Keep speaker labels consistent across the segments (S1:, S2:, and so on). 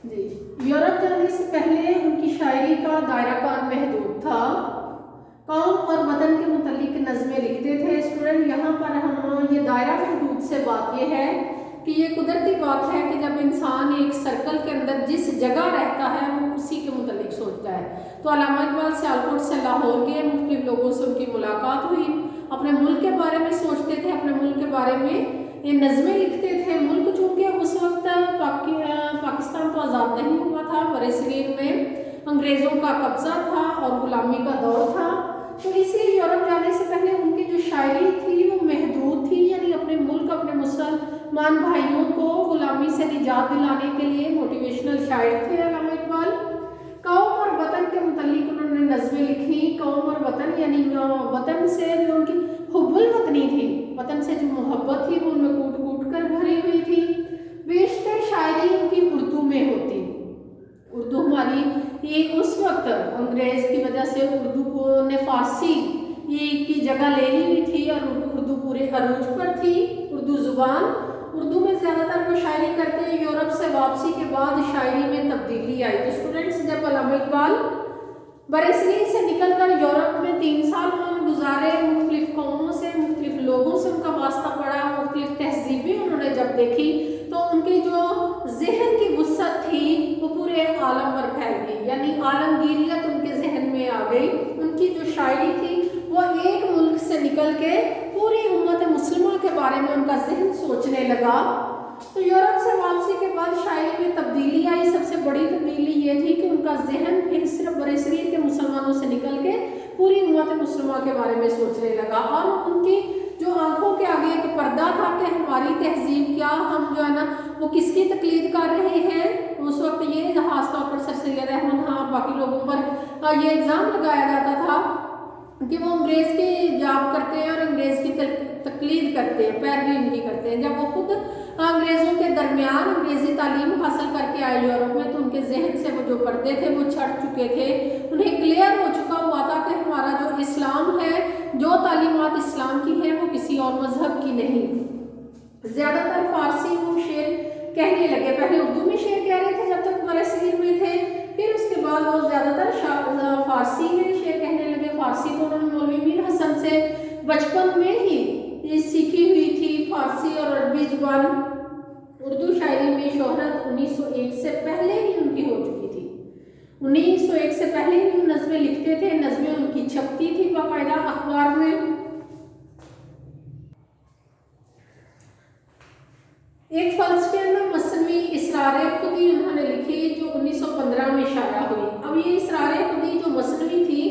S1: جی، Europe جانے سے پہلے ان کی شاعری کا دائرہ کار محدود تھا، قوم اور وطن کے متعلق نظمیں لکھتے تھے۔ اسٹوڈنٹ یہاں پر ہم یہ دائرہ محدود سے بات یہ ہے کہ یہ قدرتی بات ہے کہ جب انسان ایک سرکل کے اندر جس جگہ رہتا ہے وہ اسی کے متعلق سوچتا ہے۔ تو علامہ اقبال سیالکوٹ سے لاہور گئے، مختلف لوگوں سے ان کی ملاقات ہوئی، اپنے ملک کے بارے میں سوچتے تھے، اپنے ملک کے بارے میں یہ نظمیں لکھتے تھے۔ ملک چونکہ اس وقت پاکستان تو آزاد نہیں ہوا تھا، برصغیر میں انگریزوں کا قبضہ تھا اور غلامی کا دور تھا، تو اس لیے یورپ جانے سے پہلے ان کی جو شاعری تھی وہ محدود تھی، یعنی اپنے ملک، اپنے مسلمان بھائیوں کو غلامی سے نجات دلانے کے لیے موٹیویشنل شاعر تھے علامہ اقبال۔ قوم اور وطن کے متعلق انہوں نے نظمیں لکھی۔ قوم اور وطن یعنی وطن سے جو ان کی حب الوطنی تھی، وطن سے جو محبت تھی وہ ان میں کوٹ کوٹ کر بھری ہوئی تھی۔ بیشتر شاعری ان کی اردو میں ہوتی۔ اردو ہماری یہ اس وقت انگریز کی وجہ سے اردو کو نے فارسی کی جگہ لے لی ہوئی تھی اور اردو پورے عروج پر تھی، اردو زبان۔ اردو میں زیادہ تر وہ شاعری کرتے ہیں۔ یورپ سے واپسی کے بعد شاعری میں تبدیلی آئی۔ تو اسٹوڈنٹس جب علامہ اقبال برصغیر سے نکل کر یورپ میں 3 سال انہوں نے گزارے، مختلف قوموں سے، مختلف لوگوں سے ان کا واسطہ پڑا، مختلف تہذیبیں انہوں نے جب دیکھی تو ان کی جو ذہن کی وسعت تھی وہ پورے عالم پر پھیل گئی، یعنی عالمگیریت ان کے ذہن میں آ گئی۔ ان کی جو شاعری تھی وہ ایک ملک سے نکل کے پوری امت مسلمہ کے بارے میں ان کا ذہن سوچنے لگا۔ تو یورپ سے واپسی کے بعد شاعری میں تبدیلی آئی۔ سب سے بڑی تبدیلی یہ تھی کہ ان کا ذہن پھر صرف برصغیر کے مسلمانوں سے نکل کے پوری امت مسلمہ کے بارے میں سوچنے لگا، اور ان کی جو آنکھوں کے آگے ایک پردہ تھا کہ ہماری تہذیب کیا، ہم جو ہے نا وہ کس کی تقلید کر رہے ہیں۔ اس وقت یہ خاص طور پر سر سید احمد خان اور باقی لوگوں پر یہ الزام لگایا جاتا تھا کہ وہ انگریز کی جاب کرتے ہیں اور انگریز کی تقلید کرتے ہیں، پیروی ان کی کرتے ہیں، جب وہ خود انگریزوں کے درمیان انگریزی تعلیم حاصل کر کے آئے یورپ میں، تو ان کے ذہن سے وہ جو پردے تھے وہ چھٹ چکے تھے، انہیں کلیئر ہو چکا ہوا تھا کہ ہمارا جو اسلام ہے، جو تعلیمات اسلام کی ہیں وہ کسی اور مذہب کی نہیں۔ زیادہ تر فارسی وہ شعر کہنے لگے، پہلے اردو میں شعر کہہ رہے تھے جب تک برصغیر میں تھے، پھر اس کے بعد وہ زیادہ تر فارسی میں شعر کہنے لگے۔ فارسی تو انہوں نے مولوی میر حسن سے بچپن میں ہی سیکھی ہوئی تھی، فارسی اور عربی زبان۔ اردو شاعری میں شہرت 1901 سے پہلے ہی ان کی ہو چکی تھی۔ 1901 سے پہلے ہی وہ نظمیں لکھتے تھے، نظمیں ان کی چھپتی تھی باقاعدہ اخبار میں۔ ایک فلسفیانہ مصنوی اسرار خودی انہوں نے لکھی جو 1915 میں شائع ہوئی۔ اب یہ اسرار خودی جو مصنوی تھی،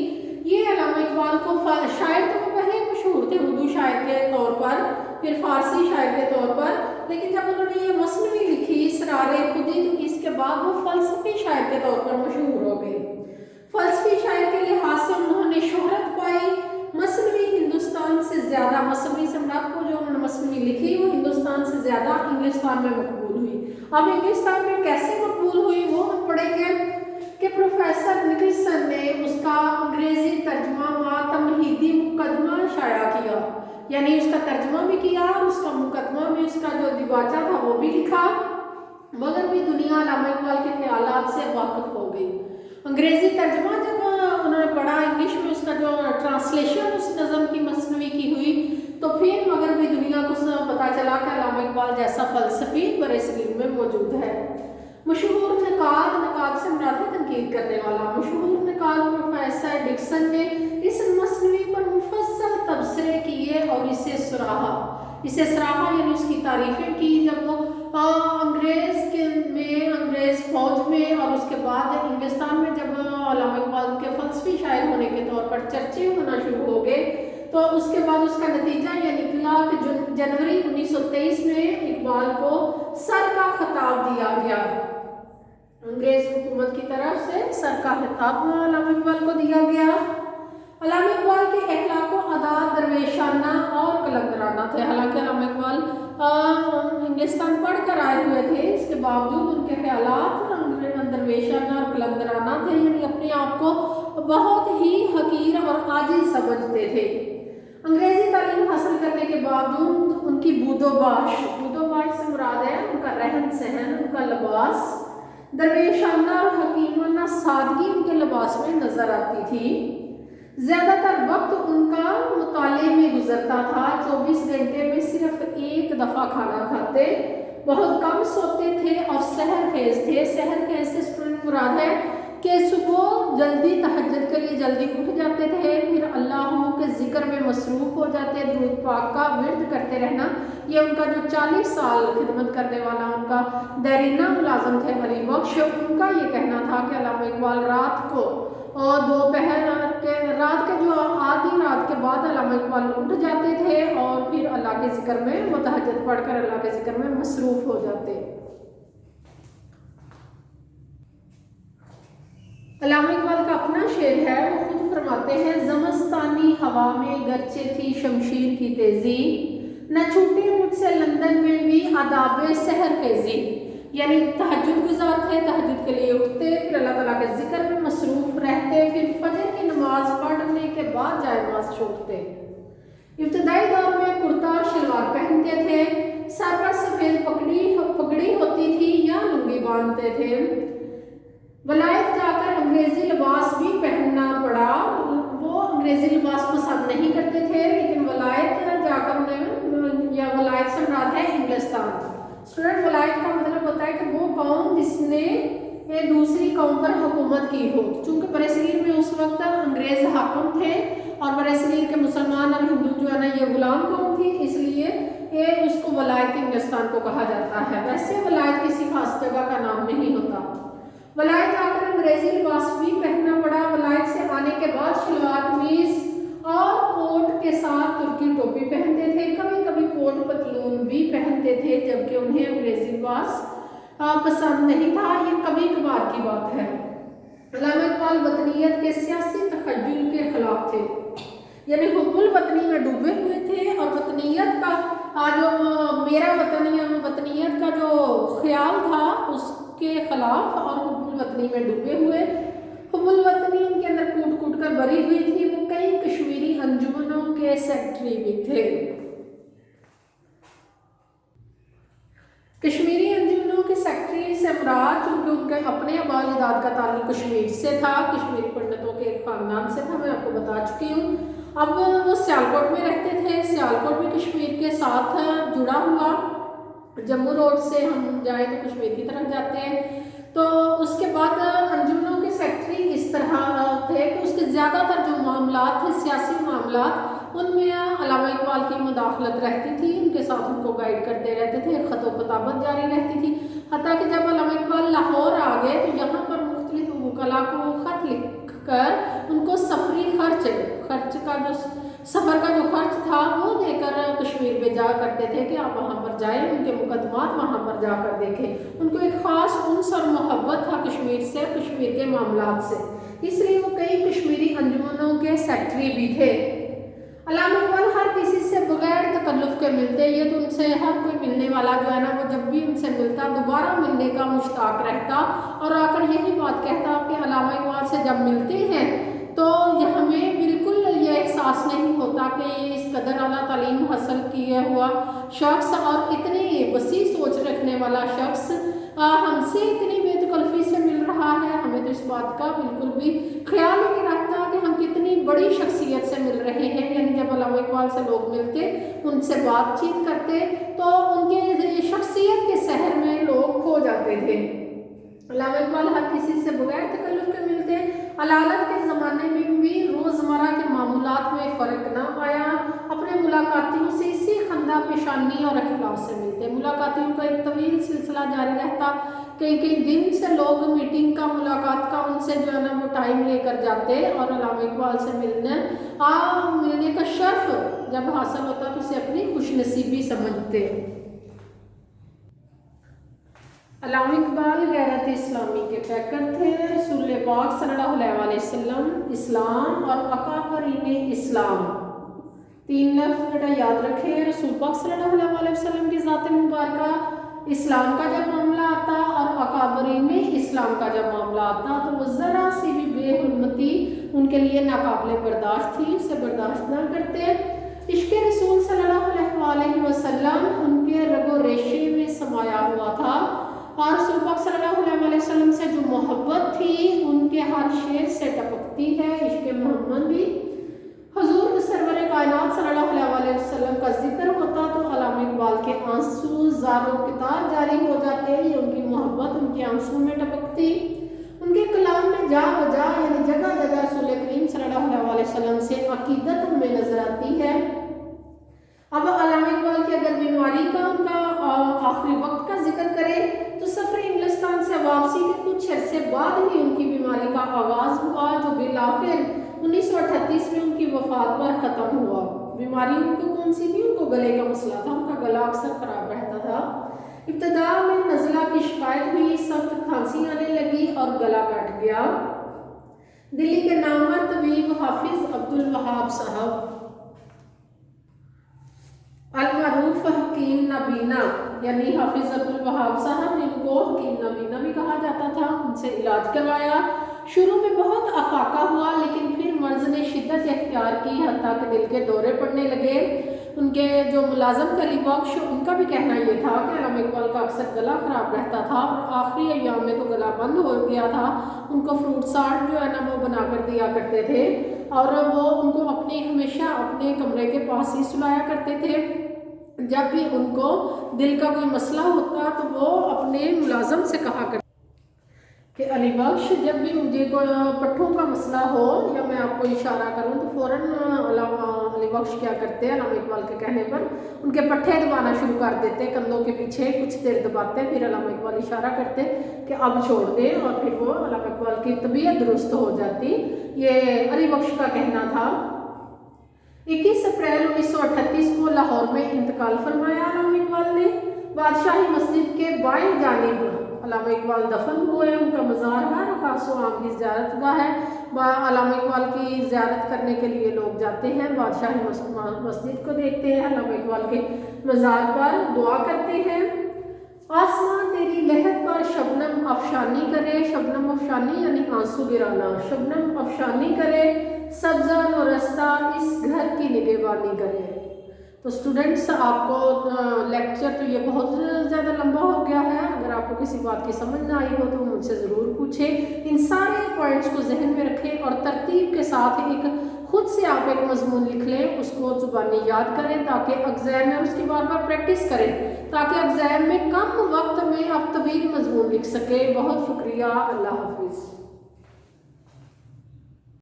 S1: یہ علامہ اقبال کو شاعر تو وہ پہلے مشہور تھے اردو شاعر کے طور پر، پھر فارسی شاعر کے طور پر، لیکن جب انہوں نے یہ مصنوی لکھی اسرار خودی تو اس کے بعد وہ فلسفی شاعر کے طور پر مشہور ہو گئے۔ فلسفی شاعر کے لحاظ سے انہوں نے شہرت پائی۔ مصنوی ہندوستان سے زیادہ، مصنوی سمراٹ کو جو انہوں نے مصنوی لکھی وہ ہندوستان سے زیادہ انگلستان میں مقبول ہوئی۔ اب انگلستان میں کیسے مقبول ہوئی وہ ہم پڑھیں گے کہ پروفیسر نکلسن نے اس کا انگریزی ترجمہ تمہیدی مقدمہ شائع کیا، یعنی اس کا ترجمہ بھی کیا اور اس کا مقدمہ بھی، اس کا جو دیباچہ تھا وہ بھی لکھا، مگر بھی دنیا علامہ اقبال کے خیالات سے واقف ہو گئی۔ انگریزی ترجمہ جب انہوں نے پڑھا، انگلش میں اس کا جو ٹرانسلیشن اس نظم کی مصنوعی کی ہوئی، تو پھر مگر بھی دنیا کو پتہ چلا کہ علامہ اقبال جیسا فلسفی برصغیر میں موجود ہے۔ مشہور نقاد سے مراد ہے تنقید کرنے والا۔ مشہور نقاد پروفیسر ڈکسن نے اس مصنوعی پر مفصل تبصرے کیے اور اسے سراہا یعنی اس کی تعریفیں کی۔ جب وہ انگریز فوج میں اور اس کے بعد انگلستان میں جب علامہ اقبال کے فلسفی شاعر ہونے کے طور پر چرچے ہونا شروع ہو گئے، تو اس کے بعد اس کا نتیجہ یہ نکلا کہ جنوری 1923 میں اقبال کو سر کا خطاب دیا گیا، انگریز حکومت کی طرف سے سر کا خطاب علامہ اقبال کو دیا گیا۔ علامہ اقبال کے اخلاق و عادات درویشانہ اور قلندرانہ تھے۔ حالانکہ علامہ اقبال انگلستان پڑھ کر آئے ہوئے تھے، اس کے باوجود ان کے خیالات درویشانہ اور قلندرانہ تھے، یعنی اپنے آپ کو بہت ہی حقیر اور عاجز سمجھتے تھے۔ انگریزی تعلیم حاصل کرنے کے باوجود ان کی بود و باش سے مراد ہے ان کا رہن سہن، ان کا لباس، दरवेशाना और हकीमाना सादगी उनके लिबास में नजर आती थी। ज़्यादातर वक्त उनका मुताले में गुजरता था। 24 घंटे में सिर्फ एक दफ़ा खाना खाते, बहुत कम सोते थे और सहर खेज थे। सहर खेज से स्टूडेंट मुराद है कि सुबह जल्दी तहज्जुद के लिए जल्दी उठ जाते थे, फिर अल्लाह के ज़िक्र में मसरूफ़ हो जाते, दुरूद पाक का विर्द करते रहना। ये उनका जो 40 साल खिदमत करने वाला उनका देरीना मुलाजम थे अली बख्श, उनका ये कहना था कि अल्लामा इकबाल रात को और दोपहर के रात के जो आधी रात के बाद अल्लामा इकबाल उठ जाते थे और फिर अल्लाह के ज़िक्र में वो तहज्जुद पढ़कर अल्लाह के ज़िक्र में मसरूफ़ हो जाते। अल्लामा इकबाल का अपना शेर है, वो खुद फरमाते हैं, ज़मस्तानी हवा में गरचे थी शमशीर की तेज़ी, न छूटे मुझसे लंदन में भी आदाब सहर खेज़ी। यानी तहज्जुद गुजार थे, तहज्जुद के लिए उठते, फिर अल्लाह ताला के ज़िक्र में मसरूफ़ रहते, फिर फजर की नमाज पढ़ने के बाद जाए नमाज छोड़ते। इब्तदाई दौर में कुर्ता और शलवार पहनते थे, सर पर सफ़ेद पगड़ी होती थी या लुंगी बांधते थे। वलायत जाकर अंग्रेज़ी लिबास भी पहनना पड़ा। वो अंग्रेज़ी लिबास पसंद नहीं करते थे, लेकिन वलायत जाकर उन्हें, या वलायत से मुराद है इंग्लिस्तान। स्टूडेंट, वलायत का मतलब होता है कि वो कौम जिसने दूसरी कौम पर हुकूमत की हो। चूँकि बरसगीर में उस वक्त अंग्रेज़ हाकिम थे और बरसगीर के मुसलमान और हिंदू जो है ना ये गुलाम कौम थी, इसलिए ये उसको वलायत इंग्लिस्तान को कहा जाता है। वैसे वलायत किसी खास जगह का नाम नहीं होता। वलायत आकर अंग्रेज़ी लिबास भी पहनना पड़ा। वलायत से आने के बाद शलवार कमीज और कोट के साथ तुर्की टोपी पहनते थे, कभी कभी कोट पतलून भी पहनते थे, जबकि उन्हें अंग्रेज़ी लिबास पसंद नहीं था। ये कभी कभार की बात है। अल्लामा इकबाल वतनियत के सियासी तखय्युल के खिलाफ थे, यानी हुब्बुल वतनी में डूबे हुए थे और वतनियत का जो मेरा वतनियत का जो ख्याल था उसके खिलाफ और हुब्बुल वतनी में डूबे हुए। हुब्बुल वतनी उनके अंदर कूट कूट कर भरी हुई थी। वो कई कश्मीरी अंजुमनों के सेक्रेटरी भी थे। कश्मीरी अंजुमनों के सेक्रेटरी से मुराद, चूँकि उनके अपने आबा अजदाद का ताल्लुक कश्मीर से था, कश्मीरी पंडितों के एक खानदान से था, मैं आपको बता चुकी हूँ। अब वो सियालकोट में रहते थे। सियालकोट भी कश्मीर के साथ जुड़ा हुआ। जम्मू रोड से हम जाएँ तो कश्मीर की तरफ जाते हैं। तो उसके बाद अंजुमनों के सेक्रेटरी इस तरह थे कि उसके ज़्यादातर जो मामलात थे, सियासी मामलात, उनमें अल्लामा इकबाल की मुदाखलत रहती थी। उनके साथ उनको गाइड करते रहते थे, ख़तो किताबत जारी रहती थी। हत्ता कि जब अल्लामा इकबाल लाहौर आ गए तो यहाँ पर मुख्तलिफ वकला को ख़त लिख कर उनको सफरी खर्च का जो सफ़र का जो खर्च था वो देकर कश्मीर भेजा करते थे कि आप वहाँ पर जाएं, उनके मुकदमात वहाँ पर जाकर देखें। उनको एक ख़ास उन्स और मोहब्बत था कश्मीर से, कश्मीर के मामलात से, इसलिए वो कई कश्मीरी अंजुमनों के सेक्रेटरी भी थे। अल्लामा इकबाल हर किसी से बगैर तकल्लुफ़ के मिलते। ये तो उनसे हर कोई मिलने वाला जो है ना, वो जब भी उनसे मिलता दोबारा मिलने का मुश्ताक रहता और आकर यही बात कहता कि अल्लामा इकबाल से जब मिलते हैं तो यह हमें बिल्कुल ये एहसास नहीं होता कि ये इस कदर आला तालीम हासिल किया हुआ शख्स और इतनी वसी सोच रखने वाला शख्स हमसे इतनी बेतकल्फ़ी से मिल रहा है। हमें तो इस बात का बिल्कुल भी ख्याल नहीं रखता कि हम कितनी बड़ी शख्सियत से मिल रहे हैं। यानी जब अल्लामा इकबाल से लोग मिलते, उनसे बातचीत करते तो उनके शख्सियत के शहर में लोग खो जाते थे। अल्लामा इकबाल हर किसी से बगैर तकल्लुफ़ के मिलते। अलालत के ज़माने में भी रोज़मर्रा के मामूलात में फ़र्क ना पाया। अपने मुलाकातियों से इसी खंदा पेशानी और अखलाक से मिलते। मुलाकातियों का एक तवील सिलसिला जारी रहता। कई दिन से लोग मीटिंग का, मुलाकात का उनसे जो है ना वो टाइम लेकर जाते और अल्लामा इकबाल से मिलने का शर्फ जब हासिल होता तो उसे अपनी खुशनसीबी समझते। अल्लामा इकबाल गैरत इस्लामी के पैकर थे। रसूल पाक सल्लल्लाहु अलैहि वसल्लम, इस्लाम और अकाबरीन इस्लाम, तीन लफ्ज़ बेटा याद रखें। रसूल पाक सल्लल्लाहु अलैहि वसल्लम की ज़ात मुबारका इस्लाम का जब मामला आता और अकाबरीन इस्लाम का जब मामला आता तो वो ज़रा सी भी बेहुरमती उनके लिए नाकाबिले बर्दाश्त थी, उसे बर्दाश्त ना करते। इश्क़ रसूल सल्लल्लाहु अलैहि वसल्लम उनके रगो रेशे में समाया हुआ था اور रसूल पाक सल्लल्लाहु अलैहि वसल्लम से जो मोहब्बत थी उनके हर शेर से टपकती है इश्क़ मोहम्मद भी। हुजूर सरवर कायनात सल्लल्लाहु अलैहि वसल्लम का जिक्र होता तो अल्लामा इकबाल के आंसू ज़ारो कितार जारी हो जाते। ये उनकी मोहब्बत उनके आंसू में टपकती। उनके कलाम में जा बजा यानी जगह जगह रसूल करीम सल्लल्लाहु अलैहि वसल्लम से अकीदत हमें नजर आती है। अब अल्लामा इकबाल की अगर बीमारी का उनका आखिरी वक्त का जिक्र करें तो सफ़र इंग्लिस्तान से वापसी के कुछ अरसे बाद ही उनकी बीमारी का आगाज़ हुआ, जो बिलाखिर 1938 में उनकी वफ़ात पर ख़त्म हुआ। बीमारी उनको कौन सी थी? उनको गले का मसला था, उनका गला अक्सर ख़राब रहता था। इब्तदा में नज़ला की शिकायत हुई, सख्त खांसी आने लगी और गला बैठ गया। दिल्ली के नामवर तबीब हाफिज़ अब्दुल वहाब साहब अल-मरूफ हकीम नबीना यानी हाफिज़ अब्दुल वहाब साहब, जिनको हकीम नबीना भी कहा जाता था, उनसे इलाज करवाया। शुरू में बहुत अफाका हुआ, लेकिन फिर मर्ज ने शिद्दत इख्तियार की, हत्ता के दिल के दौरे पड़ने लगे। उनके जो मुलाजम कली बख्श, उनका भी कहना ये था कि अल्लामा इकबाल का अक्सर गला ख़राब रहता था और आखिरी अय्याम में तो गला बंद हो गया था। उनको फ्रूट साल्ट जो है ना वो बना कर दिया करते थे और वो उनको हमेशा अपने कमरे के पास ही सुलाया करते थे। जब भी उनको दिल का कोई मसला होता तो वो अपने मुलाजम से कहा करते कि अली बख्श, जब भी मुझे कोई पट्ठों का मसला हो या मैं आपको इशारा करूं तो फ़ौरन अली बख्श क्या करते हैं, अल्लामा इकबाल के कहने पर उनके पट्ठे दबाना शुरू कर देते, कंधों के पीछे कुछ देर दबाते, फिर अल्लामा इकबाल इशारा करते कि अब छोड़ दें और फिर वो अल्लामा इकबाल की तबीयत दुरुस्त हो जाती। ये अली बख्श का कहना था। 21 अप्रैल 1938 को लाहौर में इंतकाल फरमाया अल्लामा इकबाल ने। बादशाही मस्जिद के बाएं जानिब अल्लामा इकबाल दफन हुए। उनका मज़ार है, खासो आम की ज़ियारतगाह है। अल्लामा इकबाल की ज़ियारत करने के लिए लोग जाते हैं, बादशाही मस्जिद को देखते हैं, अल्लामा इकबाल के मज़ार पर दुआ करते हैं। आसमां तेरी लहर पर शबनम अफशानी करे, शबनम अफशानी यानी आंसू गिराना, शबनम अफशानी करे, सब्ज़ा व रस्ता इस घर की निगहबानी करे। तो स्टूडेंट्स, आपको लेक्चर तो ये बहुत ज़्यादा लंबा हो गया है। अगर आपको किसी बात की समझ ना आई हो तो मुझसे ज़रूर पूछें। इन सारे पॉइंट्स को जहन में रखें और तरतीब के साथ एक खुद से आप एक मजमून लिख लें, उसको ज़ुबानी याद करें ताकि एग्ज़ाम में उसकी बार बार प्रैक्टिस करें, ताकि एग्ज़ाम में कम वक्त में आप तवील मजमून लिख सकें। बहुत शुक्रिया। अल्लाह हाफिज़।